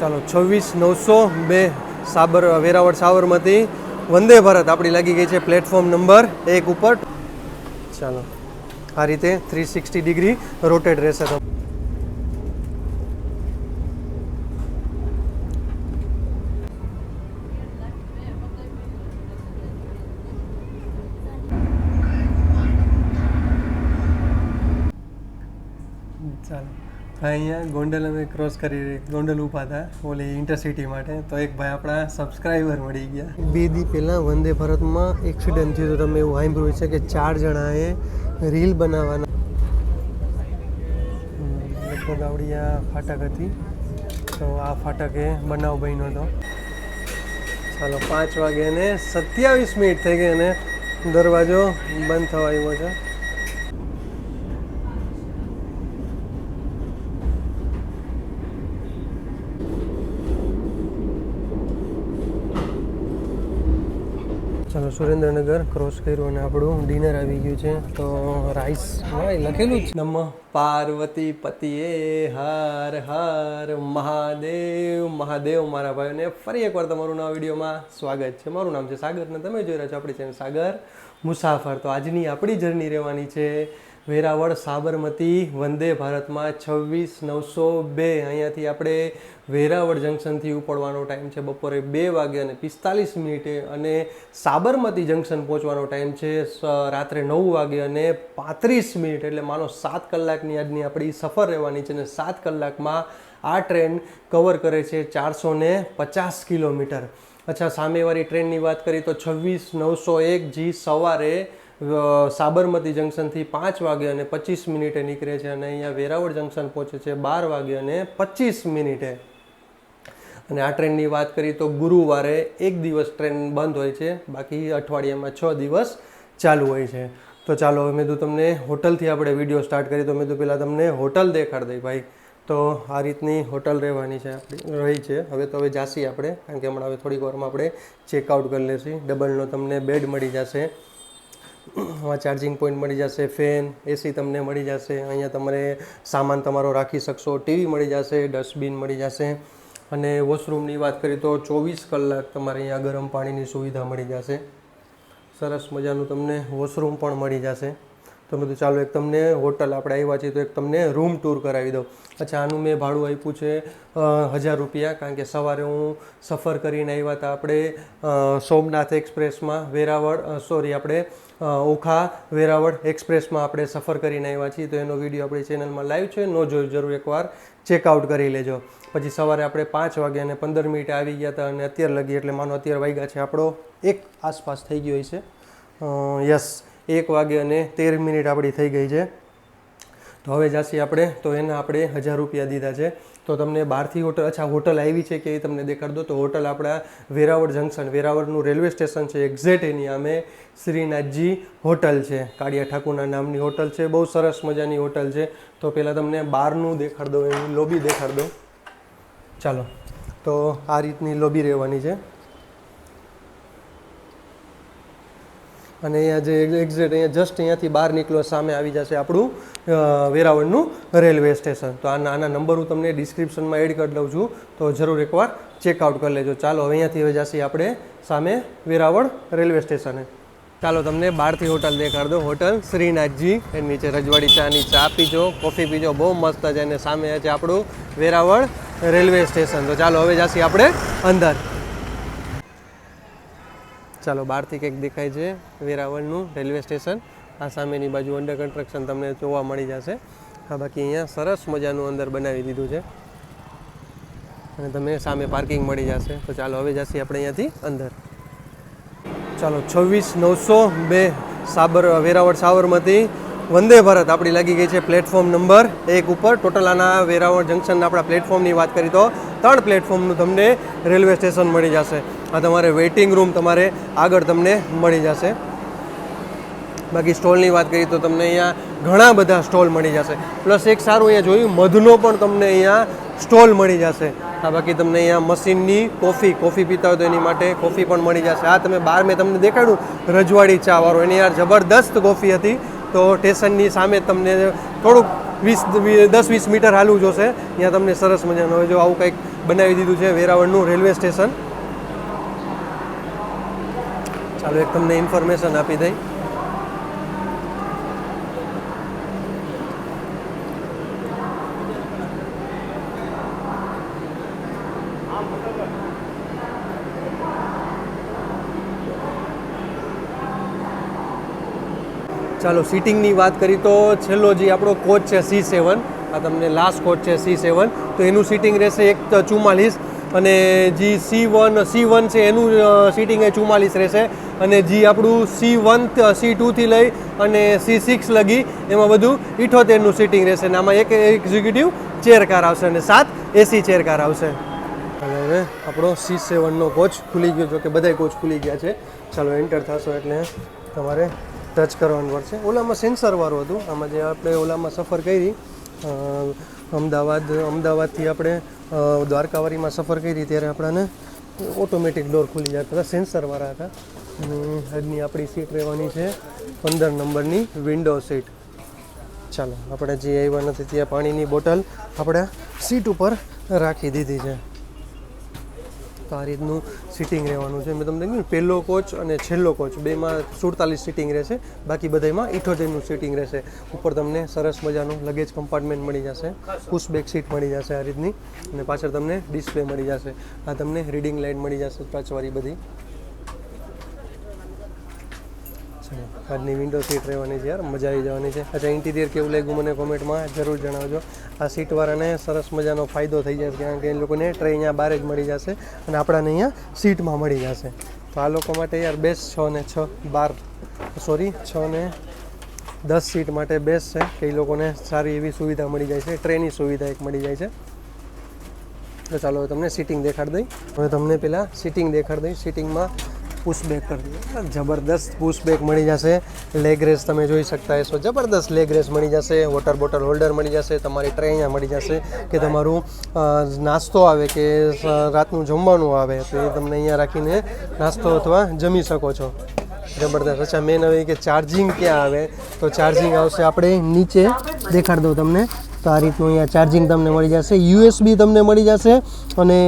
ચાલો 26,902 વેરાવળ સાબરમતી વંદે ભારત આપણી લાગી ગઈ છે પ્લેટફોર્મ નંબર 1 ઉપર. ચાલો આ રીતે 360 ડિગ્રી રોટેટ રહેશે. ચાલો અહીંયા ગોંડલ અમે ક્રોસ કરી ગોંડલ ઊભા હતા ઓલી ઇન્ટરસિટી માટે, તો એક ભાઈ આપણા સબસ્ક્રાઈબર મળી ગયા. 2 દી પહેલાં વંદે ભારતમાં એક્સિડન્ટ થયું, તો તમે એવું સાંભળ્યું છે કે 4 જણાએ રીલ બનાવવાના લગભગ આવડી આ ફાટક હતી, તો આ ફાટકે બનાવ બન્યો હતો. ચાલો 5 વાગે ને 27 મિનિટ થઈ ગઈ અને દરવાજો બંધ થવા આવ્યો છે. ચાલો સુરેન્દ્રનગર ક્રોસ કર્યું અને આપણું ડિનર આવી ગયું છે. તો રાઈસ લખેલું જ નમ પાર્વતી પતિએ હર હર મહાદેવ મહાદેવ. મારા ભાઈઓને ફરી એકવાર તમારું નવા વિડીયોમાં સ્વાગત છે. મારું નામ છે સાગર ને તમે જોઈ રહ્યા છો આપણી ચેનલ સાગર મુસાફર. તો આજની આપણી જર્ની રહેવાની છે વેરાવળ સાબરમતી વંદે ભારતમાં 26,902. અહીંયાથી આપણે વેરાવળ જંકશનથી ઉપડવાનો ટાઈમ છે બપોરે 2 વાગે અને 45 મિનિટે, અને સાબરમતી જંકશન પહોંચવાનો ટાઈમ છે રાત્રે 9 વાગે અને 35 મિનિટ. એટલે માનો 7 કલાકની આજની આપણી સફર રહેવાની છે, અને 7 કલાકમાં આ ટ્રેન કવર કરે છે 450 કિલોમીટર. અચ્છા, સામેવાળી ટ્રેનની વાત કરીએ તો 26,901 જી સવારે સાબરમતી જંકશનથી 5 વાગે અને 25 મિનિટે નીકળે છે, અને અહીંયા વેરાવળ જંકશન પહોંચે છે 12 વાગે અને 25 મિનિટે. અને આ ટ્રેનની વાત કરીએ તો ગુરુવારે 1 દિવસ ટ્રેન બંધ હોય છે, બાકી અઠવાડિયામાં 6 દિવસ ચાલુ હોય છે. તો ચાલો મેં તો તમને હોટલથી આપણે વિડીયો સ્ટાર્ટ કરીએ, તો મેં તો પહેલાં તમને હોટલ દેખાડ દઈ ભાઈ. તો આ રીતની હોટલ રહેવાની છે આપણી રહી છે. હવે તો જાસી આપણે, કારણ કે હમણાં હવે થોડીક વારમાં આપણે ચેકઆઉટ કરી લેશું. ડબલનો તમને બેડ મળી જશે, ચાર્જિંગ પોઈન્ટ મળી જશે, ફેન એસી તમને મળી જશે. અહીંયા તમારે સામાન તમારો રાખી શકશો, ટીવી મળી જશે, ડસ્ટબિન મળી જશે. અને વોશરૂમની વાત કરીએ તો 24 કલાક તમારે અહીંયા ગરમ પાણીની સુવિધા મળી જશે. સરસ મજાનું તમને વોશરૂમ પણ મળી જશે. તો બધું ચાલો એક તમને હોટલ આપણે આવ્યા છીએ તો એક તમને રૂમ ટૂર કરાવી દઉં. અચ્છા, આનું મેં ભાડું આપ્યું છે 1000 રૂપિયા, કારણ કે સવારે હું સફર કરીને આવ્યા હતા આપણે સોમનાથ એક્સપ્રેસમાં આપણે ઓખા વેરાવળ એક્સપ્રેસમાં આપણે સફર કરીને આવ્યા છીએ. તો એનો વિડીયો આપણી ચેનલમાં લાઈવ છે, ન જોયું જરૂર એકવાર ચેકઆઉટ કરી લેજો. પછી સવારે આપણે 5 વાગે અને 15 મિનિટે આવી ગયા હતા, અને અત્યારે લગી એટલે માનો અત્યારે વાગ્યા છે આપણો 1 આસપાસ થઈ ગયો છે. યસ, 1 વાગે અને 13 મિનિટ આપણી થઈ ગઈ છે. તો હવે જાસી આપણે, તો એના આપણે 1000 રૂપિયા દીધા છે. તો તમને બહારથી હોટલ, અચ્છા હોટલ આવી છે કે એ તમને દેખાડ દો. તો હોટલ આપણા વેરાવળ જંકશન, વેરાવળનું રેલવે સ્ટેશન છે એક્ઝેક્ટ એની સામે શ્રીનાથજી હોટલ છે. કાળિયા ઠાકુરના નામની હોટલ છે, બહુ સરસ મજાની હોટલ છે. તો પહેલાં તમને બહારનું દેખાડ દો, એની લોબી દેખાડ દો. ચાલો, તો આ રીતની લોબી રહેવાની છે. અને અહીંયા જે એક્ઝેક્ટ અહીંયા જસ્ટ અહીંયાથી બહાર નીકળો સામે આવી જશે આપણું વેરાવળનું રેલવે સ્ટેશન. તો આના નંબર હું તમને ડિસ્ક્રિપ્શનમાં એડ કરી દઉં છું, તો જરૂર એકવાર ચેકઆઉટ કરી લેજો. ચાલો હવે અહીંયાથી હવે જશે આપણે સામે વેરાવળ રેલવે સ્ટેશને. ચાલો તમને બહારથી હોટલ દેખાડ દો. હોટલ શ્રીનાથજી, એની નીચે રજવાડી ચાની ચા પીજો, કોફી પીજો, બહુ મસ્ત છે. અને સામે છે આપણું વેરાવળ રેલવે સ્ટેશન. તો ચાલો હવે જશે આપણે અંદર. ચાલો બહારથી કંઈક દેખાય છે વેરાવળનું રેલવે સ્ટેશન. આ સામેની બાજુ અંડર કન્સ્ટ્રક્શન તમને જોવા મળી જશે. હા, બાકી અહીંયા સરસ મજાનું અંદર બનાવી દીધું છે, અને તમે સામે પાર્કિંગ મળી જશે. તો ચાલો હવે જશે આપણે અહીંયાથી અંદર. ચાલો 26,902 વેરાવળ સાબરમતી વંદે ભારત આપણી લાગી ગઈ છે પ્લેટફોર્મ નંબર 1 ઉપર. ટોટલ આના વેરાવળ જંકશનના આપણા પ્લેટફોર્મની વાત કરીએ તો 3 પ્લેટફોર્મનું તમને રેલવે સ્ટેશન મળી જશે. આ તમારે વેઇટિંગ રૂમ તમારે આગળ તમને મળી જશે. બાકી સ્ટોલની વાત કરીએ તો તમને અહીંયા ઘણા બધા સ્ટોલ મળી જશે. પ્લસ એક સારું અહીંયા જોયું, મધનો પણ તમને અહીંયા સ્ટોલ મળી જશે. હા, બાકી તમને અહીંયા મશીનની કોફી પીતા હોય તો એની માટે કોફી પણ મળી જશે. આ તમે બહાર મેં તમને દેખાડ્યું રજવાડી ચા વાળો, એની યાર જબરદસ્ત કોફી હતી. તો સ્ટેશનની સામે તમને થોડુંક 10-20 મીટર હાલવું જોશે, ત્યાં તમને સરસ મજાનું હવે જો આવું કંઈક બનાવી દીધું છે વેરાવળનું રેલવે સ્ટેશન. ચાલો એક તમને ઇન્ફોર્મેશન આપી દઈ. ચાલો સીટિંગની વાત કરી તો છેલ્લો જે આપણો કોચ છે C7, આ તમને લાસ્ટ કોચ છે C7, તો એનું સીટિંગ રહેશે 1:44 અને જે C1 છે એનું સીટિંગ એ 44 રહેશે અને જે આપણું C2 થી લઈ અને C6 લગી એમાં બધું 78નું સીટિંગ રહેશે અને આમાં એક એક્ઝિક્યુટિવ ચેર કાર આવશે અને 7 AC ચેર કાર આવશે. અને હવે આપણો C7નો કોચ ખુલી ગયો, જો કે બધાય કોચ ખુલી ગયા છે. ચાલો એન્ટર થશો એટલે તમારે ટચ કરવાનું પડશે. ઓલામાં સેન્સરવાળું હતું, આમાં જે આપણે ઓલામાં સફર કરી અમદાવાદથી આપણે દ્વારકાવાળીમાં સફર કરી ત્યારે આપણાને ઓટોમેટિક ડોર ખુલી જતા હતા, સેન્સરવાળા હતા. અને આજની આપણી સીટ રહેવાની છે 15 નંબરની વિન્ડો સીટ. ચાલો આપણે જે આવ્યા નથી ત્યાં પાણીની બોટલ આપણે સીટ ઉપર રાખી દીધી છે. તો આ રીતનું સીટિંગ રહેવાનું છે. મેં તમને કહ્યું પહેલો કોચ અને છેલ્લો કોચ બેમાં 47 સીટિંગ રહેશે, બાકી બધામાં 78નું સીટિંગ રહેશે. ઉપર તમને સરસ મજાનું લગેજ કમ્પાર્ટમેન્ટ મળી જશે, પુશ બેક સીટ મળી જશે આ રીતની અને પાછળ તમને ડિસ્પ્લે મળી જશે. આ તમને રીડિંગ લાઇટ મળી જશે ટચવાળી બધી. આજની વિન્ડો સીટ રહેવાની છે યાર, મજા આવી જવાની છે. અચ્છા ઇન્ટિરિયર કેવું લાગ્યું મને કોમેન્ટમાં જરૂર જણાવજો. આ સીટવાળાને સરસ મજાનો ફાયદો થઈ જશે, કારણ કે એ લોકોને ટ્રે અહીંયા બહાર જ મળી જશે અને આપણાને અહીંયા સીટમાં મળી જશે. તો આ લોકો માટે યાર બેસ્ટ 6 ને 10 સીટ માટે બેસ્ટ છે કે એ લોકોને સારી એવી સુવિધા મળી જાય છે, ટ્રેની સુવિધા એક મળી જાય છે. તો ચાલો હવે તમને સીટિંગ દેખાડી દઈ. હવે તમને પહેલાં સીટિંગ દેખાડી દઈ. સીટિંગમાં પુશ બેક કરી દઈએ, જબરદસ્ત પુશ બેક મળી જશે. લેગ રેસ તમે જોઈ શકતા હશો, જબરદસ્ત લેગ રેસ મળી જશે. વોટર બોટલ હોલ્ડર મળી જશે, તમારી ટ્રે અહીંયા મળી જશે કે તમારું નાસ્તો આવે કે રાતનું જમવાનું આવે તો એ તમને અહીંયા રાખીને નાસ્તો અથવા જમી શકો છો. જબરદસ્ત. અચ્છા મેન હવે કે ચાર્જિંગ ક્યાં આવે, તો ચાર્જિંગ આવશે આપણે નીચે દેખાડી દઉં તમને. તો આ રીતનું અહીંયા ચાર્જિંગ તમને મળી જશે, USB તમને મળી જશે અને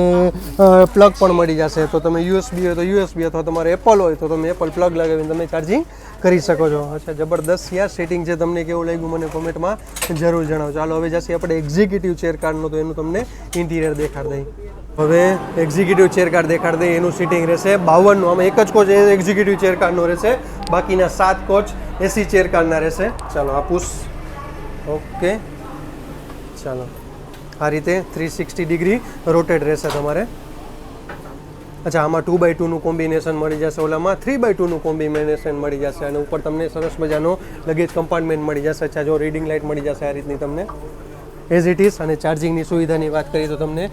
પ્લગ પણ મળી જશે. તો તમે USB હોય તો USB અથવા તમારે એપલ હોય તો તમે એપલ પ્લગ લગાવીને તમે ચાર્જિંગ કરી શકો છો. અચ્છા જબરદસ્ત યાર સેટિંગ છે. તમને કેવું લાગ્યું મને કોમેન્ટમાં જરૂર જણાવો. ચાલો હવે જશે આપણે એક્ઝિક્યુટિવ ચેર કારનું, તો એનું તમને ઇન્ટિરિયર દેખાડી દઈ. હવે એક્ઝિક્યુટિવ ચેર કાર દેખાડી દઈએ. એનું સીટિંગ રહેશે 52નું. આમાં એક જ કોચ એક્ઝિક્યુટિવ ચેર કારનો રહેશે, બાકીના 7 કોચ AC ચેર કારના રહેશે. ચાલો આ પુશ ઓકે. ચાલો આ રીતે 360 ડિગ્રી રોટેટ રહેશે તમારે. અચ્છા આમાં 2x2નું કોમ્બિનેશન મળી જશે, ઓલામાં 3x2નું કોમ્બિનેશન મળી જશે અને ઉપર તમને સરસ મજાનો લગેજ કમ્પાર્ટમેન્ટ મળી જશે. અચ્છા જો રીડિંગ લાઇટ મળી જશે આ રીતની તમને એઝ ઇટ ઇઝ. અને ચાર્જિંગની સુવિધાની વાત કરીએ તો તમને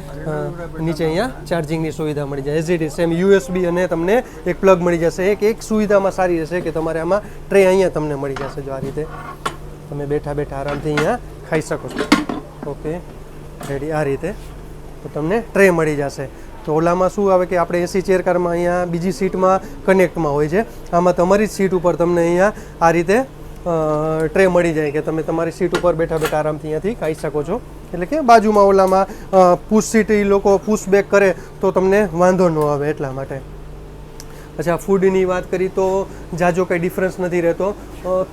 નીચે અહીંયા ચાર્જિંગની સુવિધા મળી જાય as it is. Same USB અને તમને એક પ્લગ મળી જશે. એક સુવિધામાં સારી રહેશે કે તમારે આમાં ટ્રે અહીંયા તમને મળી જશે. જો આ રીતે તમે બેઠા બેઠા આરામથી અહીંયા ખાઈ શકો છો. Okay ready. આ રીતે તો તમને ટ્રે મળી જશે. તો ઓલામાં શું આવે કે આપણે AC ચેર કારમાં અહીંયા બીજી સીટમાં કનેક્ટમાં હોય છે, આમાં તમારી જ સીટ ઉપર તમને અહીંયા આ રીતે ટ્રે મળી જાય કે તમે તમારી સીટ ઉપર બેઠા બેઠા આરામથી અહીંયાથી ખાઈ શકો છો. એટલે કે બાજુમાં ઓલામાં પુશ સીટ એ લોકો પુશ બેક કરે તો તમને વાંધો ન આવે એટલા માટે. અચ્છા ફૂડની વાત કરી તો જાજો કંઈ ડિફરન્સ નથી રહેતો,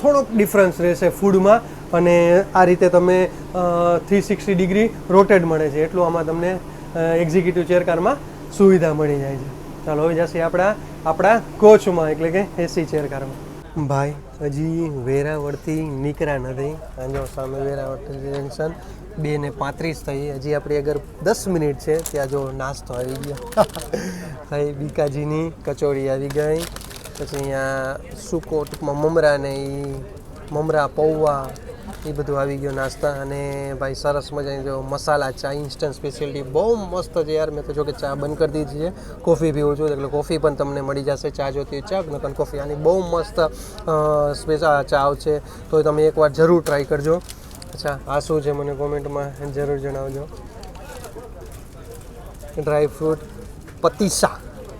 થોડોક ડિફરન્સ રહેશે ફૂડમાં અને આ રીતે તમે 360 ડિગ્રી રોટેટ મળે છે એટલું આમાં તમને એક્ઝિક્યુટિવ ચેર કારમાં સુવિધા મળી જાય છે. ચાલો હવે જશે આપણા કોચમાં એટલે કે AC ચેર કારમાં. ભાઈ હજી વેરાવળથી નીકળ્યા નથી. આજો સામે વેરાવળ જંકશન 2:35 થઈ. હજી આપણે અગર 10 મિનિટ છે ત્યાં જો નાસ્તો આવી ગયો. ભાઈ બીકાજીની કચોરી આવી ગઈ, પછી અહીંયા સૂકો ટૂંકમાં મમરા ને મમરા પૌવા એ બધું આવી ગયો નાસ્તા. અને ભાઈ સરસ મજાની જો મસાલા ચા ઇન્સ્ટન્ટ સ્પેશિયાલિટી બહુ મસ્ત છે યાર. મેં તો જો કે ચા બંધ કરી દીધી છે, કોફી પીવું છું એટલે કોફી પણ તમને મળી જશે. ચા જોતી ચા નકર કોફી. આની બહુ મસ્ત સ્પેશિયલ ચા છે તો તમે એકવાર જરૂર ટ્રાય કરજો. અચ્છા આ શું છે મને કોમેન્ટમાં જરૂર જણાવજો. ડ્રાય ફ્રૂટ પતીસા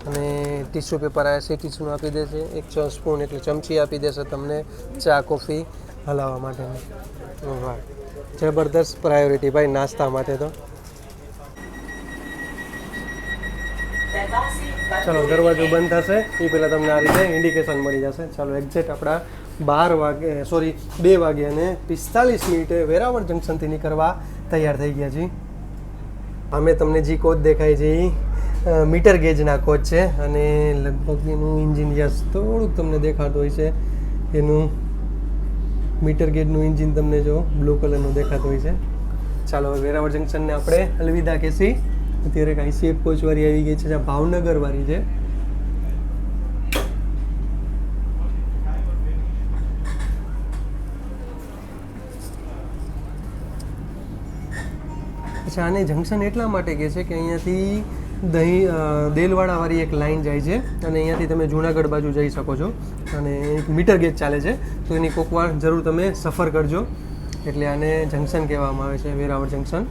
અને ટીશ્યુ પેપર આવે છે, ટીશ્યુનું આપી દેશે. એક સ્પૂન એટલે ચમચી આપી દેશે તમને ચા કોફી હલાવવા માટેની. વાહ, જબરદસ્ત પ્રાયોરિટી ભાઈ નાસ્તા માટે તો. ચાલો દરવાજો બંધ થશે એ પહેલાં તમને આ રીતે ઇન્ડિકેશન મળી જશે. ચાલો એક્ઝેક્ટ આપણા 2 વાગે અને 45 વેરાવળ જંકશનથી નીકળવા તૈયાર થઈ ગયા છીએ. અમે તમને જે કોચ દેખાય છે એ મીટર ગેજના કોચ છે અને લગભગ એનું ઇન્જિન જ્યાં થોડુંક તમને દેખાતું હોય છે એનું મીટર ગેજનું ઇન્જિન તમને જો બ્લુ કલરનું દેખાતું હોય છે. ચાલો વેરાવળ જંકશનને આપણે અલવિદા કહેશી. અત્યારે કાંઈ સેફ કોચવાળી આવી ગઈ છે જ્યાં ભાવનગરવાળી છે. અચ્છા, આને જંકશન એટલા માટે કહે છે કે અહીંયાથી દેલવાડાવાળી એક લાઈન જાય છે અને અહીંયાથી તમે જુનાગઢ બાજુ જઈ શકો છો અને એક મીટર ગેજ ચાલે છે, તો એની કોક વાર જરૂર તમે સફર કરજો. એટલે આને જંકશન કહેવામાં આવે છે, વેરાવળ જંકશન.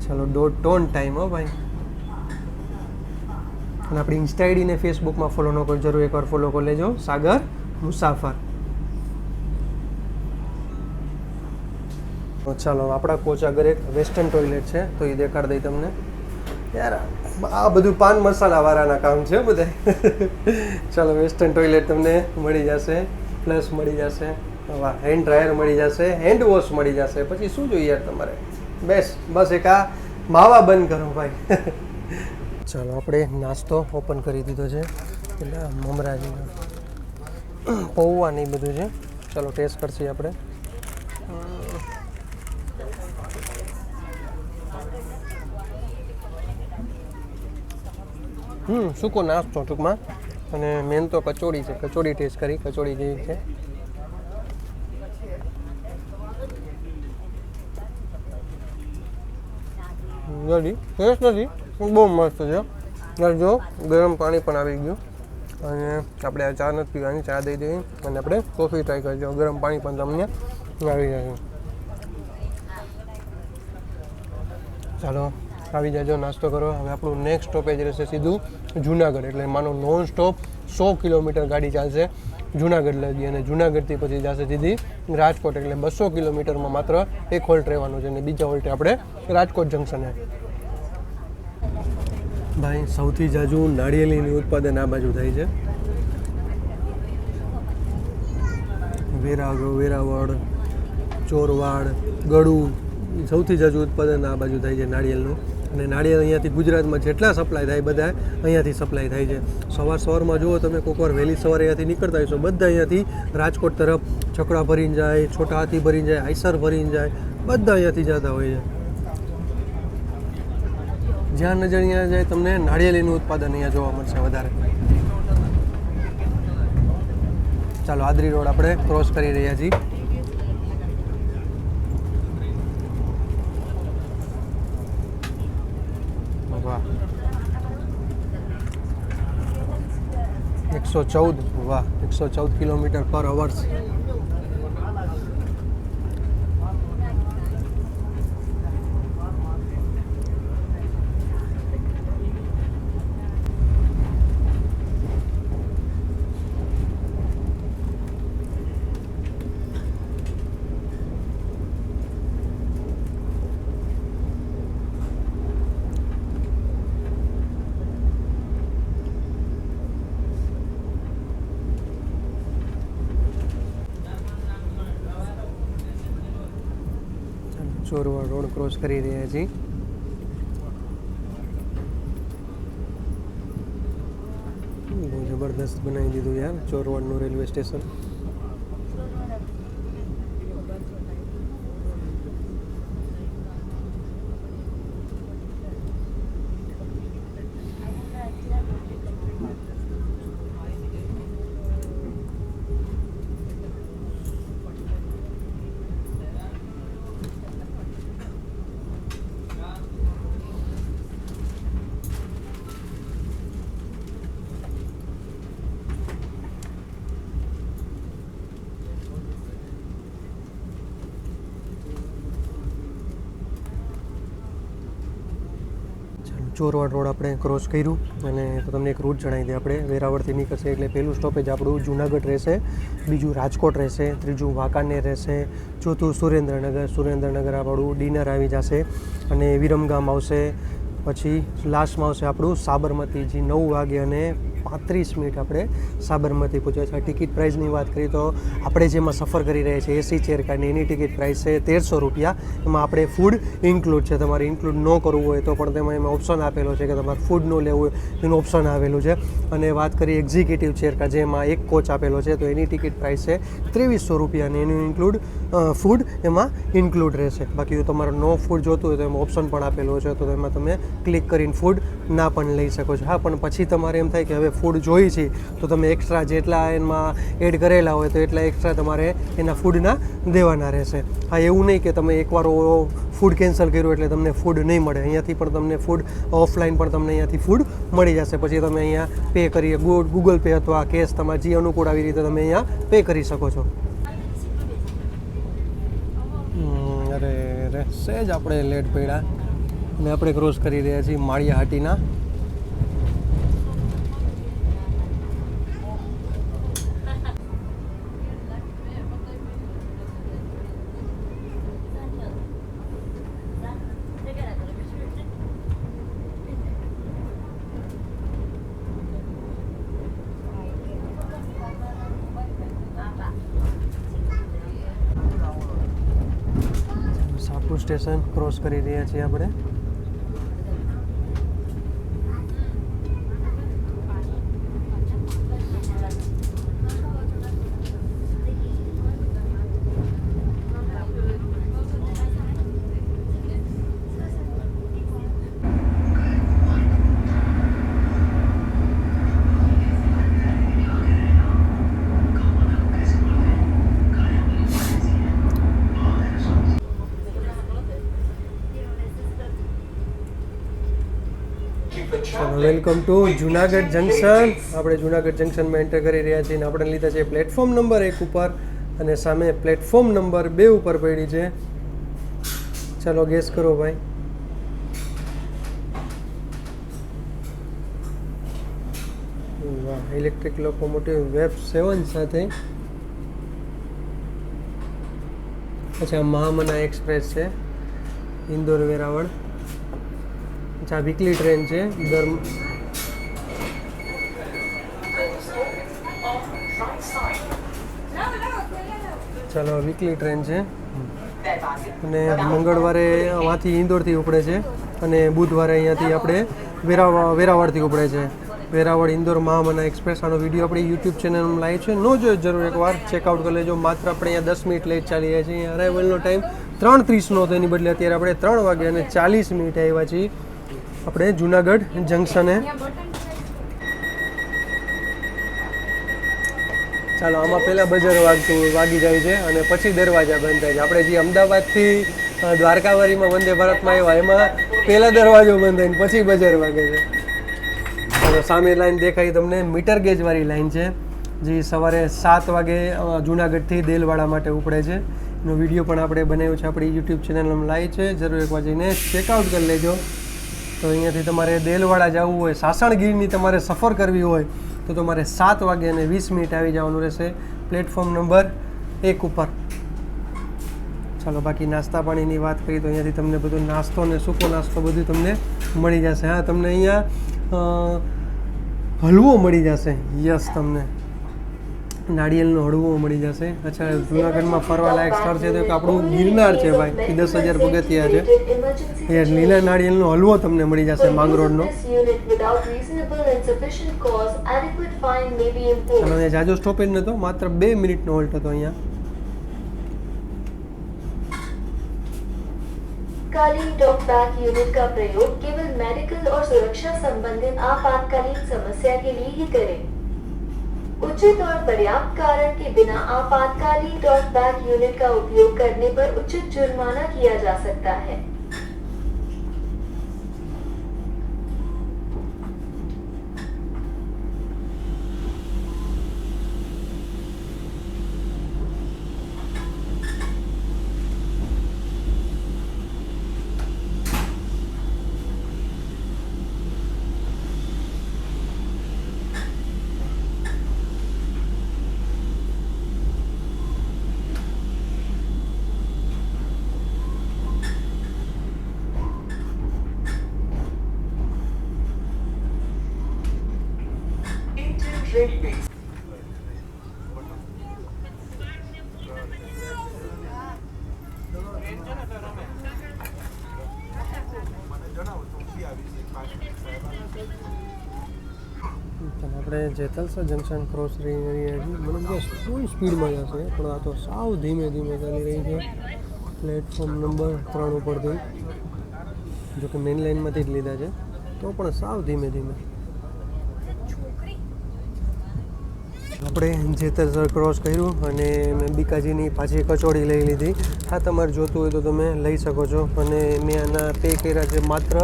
ચાલો .on ટાઈમ હો ભાઈ. અને આપણી ઇન્સ્ટા આઈડીને ફેસબુકમાં ફોલો ન કરો જરૂર એકવાર ફોલો કરી લેજો, સાગર મુસાફર. ચાલો આપણા કોચ આગળ એક વેસ્ટર્ન ટોયલેટ છે તો એ દેખાડ દઈ તમને. યાર આ બધું પાન મસાલા વાળાના કામ છે બધા. ચાલો વેસ્ટર્ન ટોયલેટ તમને મળી જશે, પ્લસ મળી જશે, હેન્ડ ડ્રાયર મળી જશે, હેન્ડ વોશ મળી જશે. પછી શું જોઈએ યાર તમારે? બસ એક આ માવા બંધ કરો ભાઈ. ચાલો આપણે નાસ્તો ઓપન કરી દીધો છે. એટલે મમરાજી પૌવા ને બધું છે. ચાલો ટેસ્ટ કરશી આપણે. સૂકો નાસ્તો ટૂંકમાં. અને મેન તો કચોડી છે, કચોડી ટેસ્ટ કરી, કચોડી જેવી છે. જલ્દી ટેસ્ટ નથી, બહુ મસ્ત છે. જો ગરમ પાણી પણ આવી ગયું અને આપણે આ ચા નથી પીવાની, ચા દઈ દઈએ અને આપણે કોફી ટ્રાય કરજો. ગરમ પાણી પણ તમને આવી જાય. ચાલો આવી જાજો, નાસ્તો કરો. હવે આપણું નેક્સ્ટ સ્ટોપેજ રહેશે સીધું જુનાગઢ. એટલે માનો નોન સ્ટોપ 100 કિલોમીટર ગાડી ચાલશે જુનાગઢ લગી અને જુનાગઢથી પછી જશે સીધી રાજકોટ. એટલે 200 કિલોમીટરમાં માત્ર એક હોલ્ટ રહેવાનું છે અને બીજા હોલ્ટે આપણે રાજકોટ જંકશને. ભાઈ સૌથી જાજુ નાળિયેરીનું ઉત્પાદન આ બાજુ થાય છે. વેરાવળ, ચોરવાડ, ગળું, સૌથી જાજુ ઉત્પાદન આ બાજુ થાય છે નાળિયેરનું. અને નાળિયેર અહીંયાથી ગુજરાતમાં જેટલા સપ્લાય થાય બધા અહીંયાથી સપ્લાય થાય છે. સવારમાં જુઓ તમે, કોઈક વાર વહેલી સવારે અહીંયાથી નીકળતા હશો, બધા અહીંયાથી રાજકોટ તરફ છકડા ભરીને જાય, છોટા હાથી ભરીને જાય, આઈસર ભરીને જાય, બધા અહીંયાથી જતા હોય છે. જ્યાં નજર અહીંયા જાય તમને નાળિયેરીનું ઉત્પાદન અહીંયા જોવા મળશે વધારે. ચાલો આદરી રોડ આપણે ક્રોસ કરી રહ્યા છીએ. વાહ 114 કિલોમીટર પર અવર્સ. ચોરવાડ રોડ ક્રોસ કરી રહ્યા છીએ. બહુ જબરદસ્ત બનાવી દીધું યાર ચોરવાડનું રેલવે સ્ટેશન. ચોરવાડ રોડ આપણે ક્રોસ કર્યું અને તો તમને એક રૂટ જણાવી દઈએ. આપણે વેરાવળથી નીકળશે એટલે પહેલું સ્ટોપેજ આપણું જુનાગઢ રહેશે, બીજું રાજકોટ રહેશે, ત્રીજું વાંકાનેર રહેશે, ચોથું સુરેન્દ્રનગર આપણું ડિનર આવી જશે અને વિરમગામ આવશે. પછી લાસ્ટમાં આવશે આપણું સાબરમતી, જે 9 વાગે અને 35 મિનિટ આપણે સાબરમતી પહોંચ્યા છે. ટિકિટ પ્રાઇસની વાત કરીએ તો આપણે જેમાં સફર કરી રહ્યા છીએ એસી ચેર કારની એની ટિકિટ પ્રાઇસ છે 1300 રૂપિયા. એમાં આપણે ફૂડ ઇન્ક્લુડ છે. તમારે ઇન્ક્લુડ ન કરવું હોય તો પણ એમાં ઓપ્શન આપેલો છે કે તમારે ફૂડ ન લેવું હોય એનું ઓપ્શન આવેલું છે. અને વાત કરીએ એક્ઝિક્યુટિવ ચેર કાર, જેમાં એક કોચ આપેલો છે, તો એની ટિકિટ પ્રાઇસ છે 2300 રૂપિયા અને એનું ઇન્ક્લુડ ફૂડ એમાં ઇન્ક્લુડ રહેશે. બાકી જો તમારે નો ફૂડ જોતું હોય તો એમાં ઓપ્શન પણ આપેલો છે, તો એમાં તમે ક્લિક કરીને ફૂડ ના પણ લઈ શકો છો. હા, પણ પછી તમારે એમ થાય કે હવે ફૂડ જોઈએ છે તો તમે એક્સ્ટ્રા જેટલા એમાં એડ કરેલા હોય તો એટલા એક્સ્ટ્રા તમારે એના ફૂડના દેવાના રહેશે. હા, એવું નહીં કે તમે એકવાર ફૂડ કેન્સલ કર્યું એટલે તમને ફૂડ નહીં મળે. અહીંયાથી પણ તમને ફૂડ ઓફલાઈન પણ તમને અહીંયાથી ફૂડ મળી જશે. પછી તમે અહીંયા પે કરીએ ગૂગલ પે અથવા કેશ, તમારે જે અનુકૂળ આવી રીતે તમે અહીંયા પે કરી શકો છો. અરે સહેજ આપણે લેટ પડ્યા અને આપણે ક્રોસ કરી રહ્યા છીએ માળિયા હાટીના. સાપુર સ્ટેશન ક્રોસ કરી રહ્યા છીએ આપણે. Welcome to Junagadh junction. આપણે જુનાગઢ જંકશનમાં એન્ટર કરી રહ્યા છીએ અને આપણે લીધા છે પ્લેટફોર્મ નંબર 1 ઉપર અને સામે પ્લેટફોર્મ નંબર 2 ઉપર પડી છે. ચાલો ગેસ કરો ભાઈ. વાહ, ઇલેક્ટ્રિક લોકોમોટિવ વેબ 7 સાથે. અચ્છા, મહામના એક્સપ્રેસ છે, ઇન્દોર વેરાવળ. અચ્છા, વીકલી ટ્રેન છે. ચાલો, વીકલી ટ્રેન છે અને મંગળવારે અહીંયાથી ઇન્દોરથી ઉપડે છે અને બુધવારે અહીંયાથી આપણે વેરાવળથી ઉપડે છે. વેરાવળ ઇન્દોર મહામના એક્સપ્રેસ. આનો વિડીયો આપણી યુટ્યુબ ચેનલમાં લાઈવ છે, ન જોયો જરૂર એકવાર ચેકઆઉટ કરી લેજો. માત્ર આપણે અહીંયા 10 મિનિટ લેટ ચાલી રહ્યા છીએ. અરાઇવલનો ટાઈમ 3:30નો હતો, એની બદલે અત્યારે આપણે 3 વાગ્યા અને 40 મિનિટ આવ્યા છીએ આપણે જુનાગઢ જંકશને. ચાલો, આમાં પહેલાં બજર વાગી જાય છે અને પછી દરવાજા બંધ થાય છે. આપણે જે અમદાવાદથી દ્વારકાવારીમાં વંદે ભારતમાં આવ્યા એમાં પહેલાં દરવાજો બંધ થાય પછી બજર વાગે છે. ચાલો, સામે લાઈન દેખાય તમને મીટર ગેજવાળી લાઈન છે, જે સવારે 7 વાગે જુનાગઢથી દેલવાડા માટે ઉપડે છે. એનો વિડીયો પણ આપણે બનાવ્યો છે, આપણી યુટ્યુબ ચેનલમાં લાઈવ છે, જરૂર એકવાર જઈને ચેકઆઉટ કરી લેજો. તો અહીંયાથી તમારે દેલવાડા જવું હોય, સાસણગીરની તમારે સફર કરવી હોય તો તમારે 7 વાગે અને 20 મિનિટ આવી જવાનું રહેશે પ્લેટફોર્મ નંબર 1 ઉપર. ચાલો, બાકી નાસ્તા પાણીની વાત કરીએ તો અહીંયાથી તમને બધો નાસ્તો અને સૂકો નાસ્તો બધું તમને મળી જશે. હા, તમને અહીંયા હલવો મળી જશે. યસ, તમને નાળિયેરનો હળવો મળી જશે. અચ્છા, જુનાગઢમાં ફરવા લાયક સ્થળ છે તો એક આપણું ગિરનાર છે ભાઈ, એ 10,000 પગથિયા છે. એ લીલા નાળિયેરનો હલવો તમને મળી જશે માંગરોળનો. ચાલો, અહીંયા જાજો સ્ટોપેજ નહોતો, માત્ર 2 મિનિટનો હોલ્ટ હતો અહીંયા. आपातकालीन टॉक बैक यूनिट का प्रयोग केवल मेडिकल और सुरक्षा संबंधित आपातकालीन समस्या के लिए ही करें। उचित और पर्याप्त कारण के बिना आपातकालीन टॉक बैक यूनिट का उपयोग करने पर उचित जुर्माना किया जा सकता है। expressway. આપણે જેતલસર જંકશન ક્રોસ રહી રહ્યા છીએ. મને બસ ફૂલ સ્પીડમાં જશે, પણ આ તો સાવ ધીમે ધીમે ચાલી રહી છે. પ્લેટફોર્મ નંબર 3 ઉપરથી, જો કે મેઇન લાઇનમાંથી જ લીધા છે, તો પણ સાવ ધીમે ધીમે. આપણે જેતલસર ક્રોસ કર્યું અને મેં બીકાજીની પાછી કચોડી લઈ લીધી. આ તમારે જોતું હોય તો તમે લઈ શકો છો. અને મેં આના પે કર્યા છે માત્ર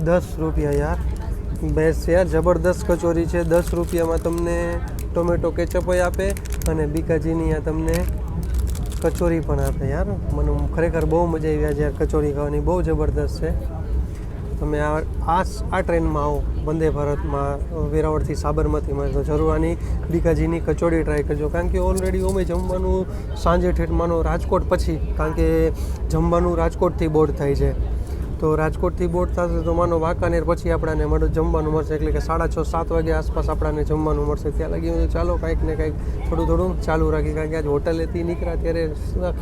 10 રૂપિયા. યાર બેસ્ટ છે યાર, જબરદસ્ત કચોરી છે. 10 રૂપિયામાં તમને ટોમેટો કેચઅપય આપે અને બીકાજીની આ તમને કચોરી પણ આપે. યાર મને ખરેખર બહુ મજા આવી આજે યાર, કચોરી ખાવાની બહુ જબરદસ્ત છે. તમે આ ટ્રેનમાં આવો વંદે ભારતમાં વેરાવળથી સાબરમતીમાં, તો જરૂર આની બીકાજીની કચોરી ટ્રાય કરજો. કારણ કે ઓલરેડી અમે જમવાનું સાંજે ઠેઠ માનો રાજકોટ પછી, કારણ કે જમવાનું રાજકોટથી બોર્ડ થાય છે, તો રાજકોટથી બોર્ડ થશે તો માનો વાંકાનેર પછી આપણાને જમવાનું મળશે. એટલે કે 6:30-7 વાગે આસપાસ આપણાને જમવાનું મળશે. ત્યાં લગી હું ચાલો કાંઈક ને કાંઈક થોડું ચાલુ રાખી. કારણ કે આજ હોટલેથી નીકળ્યા ત્યારે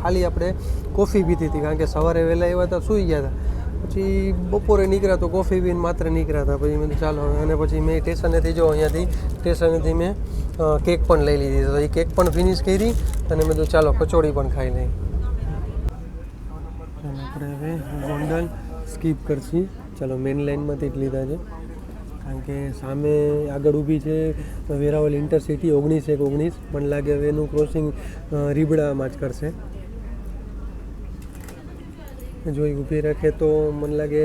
ખાલી આપણે કોફી પીધી હતી, કારણ કે સવારે વહેલા એવા હતા, સૂઈ ગયા હતા. પછી બપોરે નીકળ્યા તો કોફી પીને માત્ર નીકળ્યા હતા. પછી મેં ચાલો, અને પછી મેં સ્ટેશનેથી સ્ટેશનેથી મેં કેક પણ લઈ લીધી. તો એ કેક પણ ફિનિશ કરી અને મેં તો ચાલો કચોરી પણ ખાઈ લઈ. આપણે હવે ગોંડલ સ્કીપ કરશી. ચાલો મેઇન લાઇનમાંથી જ લીધા છે, કારણ કે સામે આગળ ઊભી છે વેરાવળ ઇન્ટરસિટી 1919. મને લાગે હવે એનું ક્રોસિંગ રીબડામાં જ કરશે. જો એ ઊભી રાખે તો મને લાગે